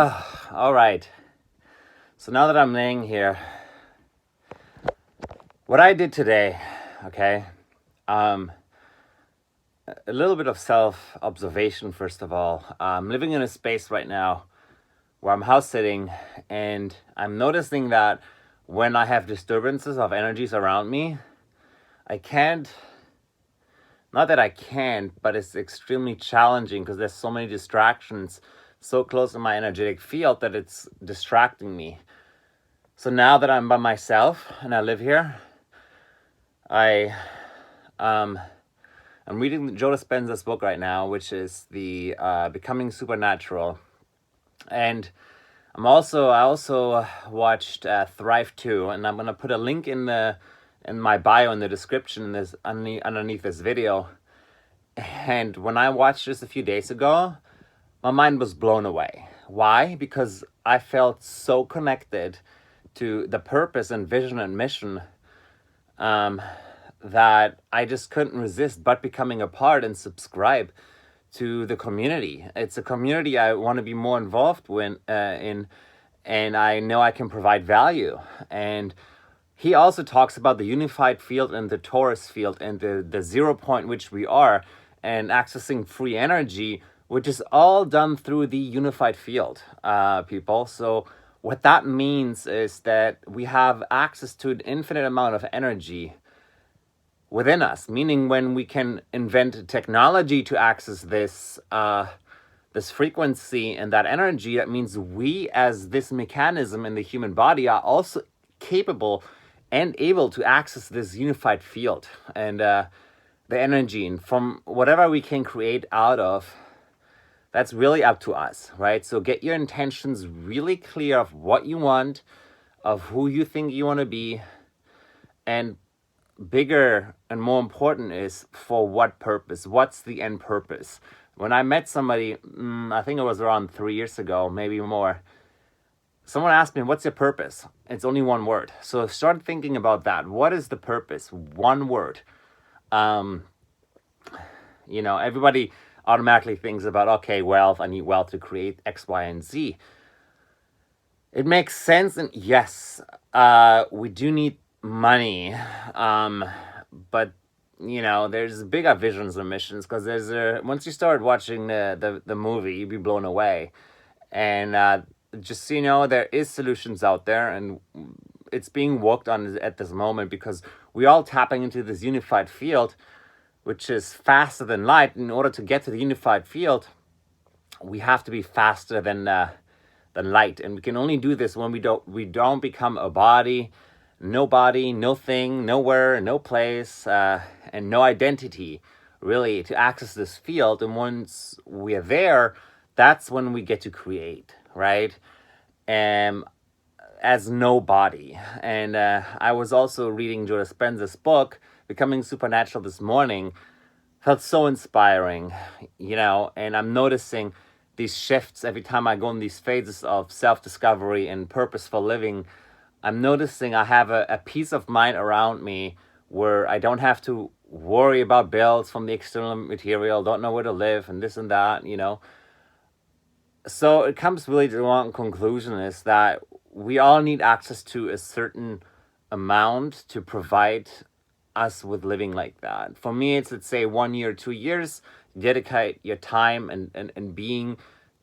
All right. So now that I'm laying here, what I did today, okay, um, a little bit of self-observation first of all. I'm living in a space right now where I'm house sitting, and I'm noticing that when I have disturbances of energies around me, I can't, not that I can't, but it's extremely challenging because there's so many distractions so close in my energetic field that it's distracting me. So now that I'm by myself and I live here, I'm reading Joe Dispenza's book right now, which is the Becoming Supernatural, and I also watched Thrive 2, and I'm gonna put a link in my bio in the description in this underneath this video. And when I watched this a few days ago, my mind was blown away. Why? Because I felt so connected to the purpose and vision and mission that I just couldn't resist but becoming a part and subscribe to the community. It's a community I want to be more involved in, and I know I can provide value. And he also talks about the unified field and the torus field and the 0 point which we are, and accessing free energy, which is all done through the unified field, people. So what that means is that we have access to an infinite amount of energy within us, meaning when we can invent technology to access this frequency and that energy, that means we as this mechanism in the human body are also capable and able to access this unified field and the energy, and from whatever we can create out of, that's really up to us, right? So get your intentions really clear of what you want, of who you think you want to be, and bigger and more important is for what purpose. What's the end purpose? When I met somebody, I think it was around 3 years ago, maybe more, someone asked me, what's your purpose? It's only one word. So start thinking about that. What is the purpose? One word. Everybody automatically thinks about, okay, wealth, I need wealth to create X, Y, and Z. It makes sense, and yes, we do need money, but there's bigger visions and missions, because once you start watching the movie, you'll be blown away. And just so you know, there is solutions out there, and it's being worked on at this moment, because we're all tapping into this unified field, which is faster than light. In order to get to the unified field, we have to be faster than light, and we can only do this when we don't become a body, no thing, nowhere, no place, and no identity, really, to access this field. And once we're there, that's when we get to create, right? As nobody. And I was also reading Joe Dispenza's book, Becoming Supernatural, this morning. Felt so inspiring, and I'm noticing these shifts every time I go in these phases of self-discovery and purposeful living. I'm noticing I have a peace of mind around me where I don't have to worry about bills from the external material, don't know where to live, and this and that, So it comes really to one conclusion, is that we all need access to a certain amount to provide us with living like that. For me, it's, let's say, 1 year, 2 years, dedicate your time and being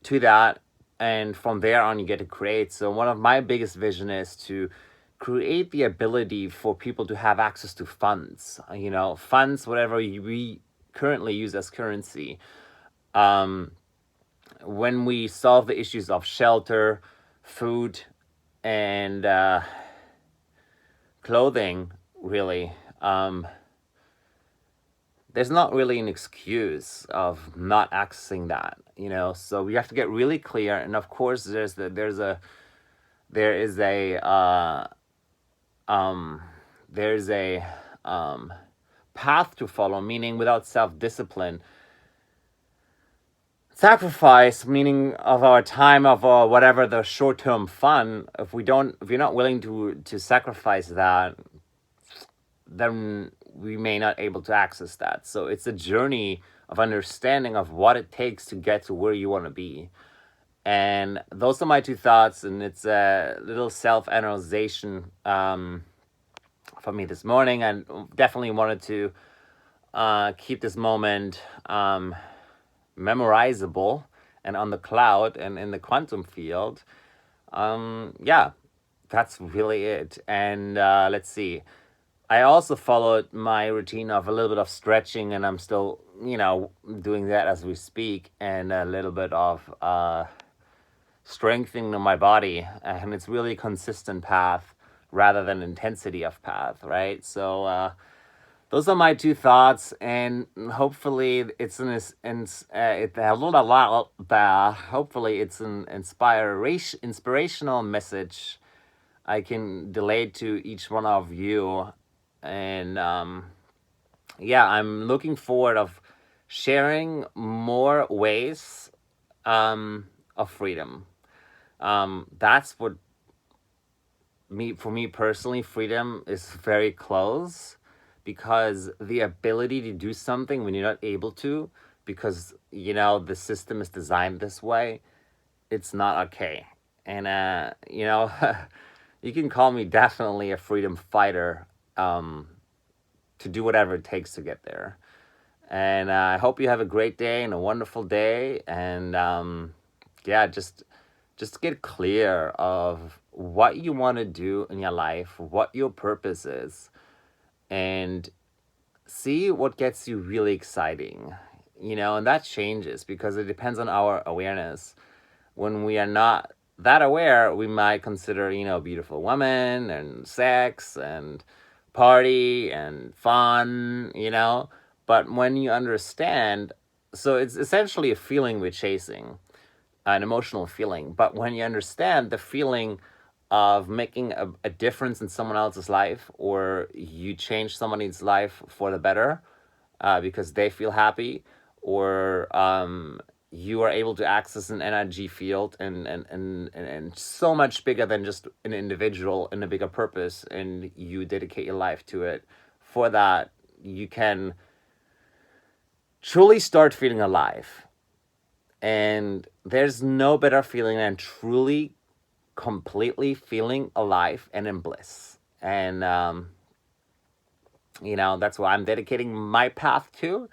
to that, and from there on you get to create. So one of my biggest vision is to create the ability for people to have access to funds, funds, whatever we currently use as currency. When we solve the issues of shelter, food, and clothing, really, there's not really an excuse of not accessing that, So we have to get really clear, and of course, there is a path to follow, meaning without self-discipline, sacrifice, meaning of our time, of our whatever the short-term fun. If you're not willing to sacrifice that, then we may not able to access that. So it's a journey of understanding of what it takes to get to where you want to be. And those are my two thoughts, and it's a little self-analyzation for me this morning. I definitely wanted to keep this moment memorizable and on the cloud and in the quantum field. Yeah, that's really it. And let's see. I also followed my routine of a little bit of stretching, and I'm still, doing that as we speak, and a little bit of strengthening my body. And it's really a consistent path rather than intensity of path, right? So those are my two thoughts, and hopefully it's hopefully it's an inspirational message I can relate to each one of you. And yeah, I'm looking forward of sharing more ways of freedom. That's what for me personally, freedom is very close, because the ability to do something when you're not able to, because the system is designed this way, it's not okay. And you can call me definitely a freedom fighter, to do whatever it takes to get there. And I hope you have a great day and a wonderful day. And yeah, just get clear of what you want to do in your life, what your purpose is, and see what gets you really exciting. And that changes because it depends on our awareness. When we are not that aware, we might consider, beautiful women and sex and party and fun, But when you understand, so it's essentially a feeling we're chasing, an emotional feeling. But when you understand the feeling of making a difference in someone else's life, or you change somebody's life for the better because they feel happy, or you are able to access an energy field and so much bigger than just an individual and a bigger purpose, and you dedicate your life to it, for that you can truly start feeling alive. And there's no better feeling than truly, completely feeling alive and in bliss. And, that's what I'm dedicating my path to.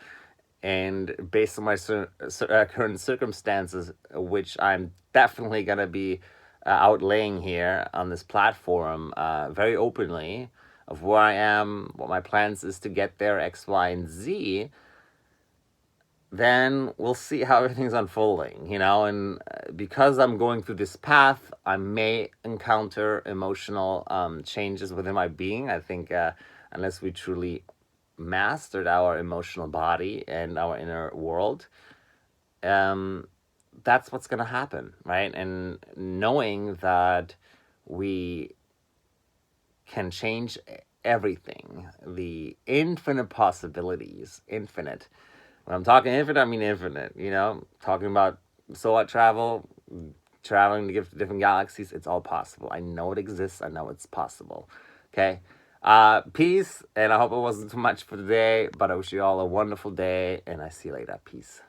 And based on my current circumstances, which I'm definitely going to be outlaying here on this platform very openly, of where I am, what my plans is to get there, X, Y, and Z, then we'll see how everything's unfolding, and because I'm going through this path, I may encounter emotional changes within my being. I think unless we truly mastered our emotional body and our inner world, that's what's going to happen, right? And knowing that we can change everything, the infinite possibilities, infinite. When I'm talking infinite, I mean infinite, talking about solar travel, traveling to different galaxies, it's all possible. I know it exists. I know it's possible. Okay. Peace. And I hope it wasn't too much for today, but I wish you all a wonderful day, and I see you later. Peace.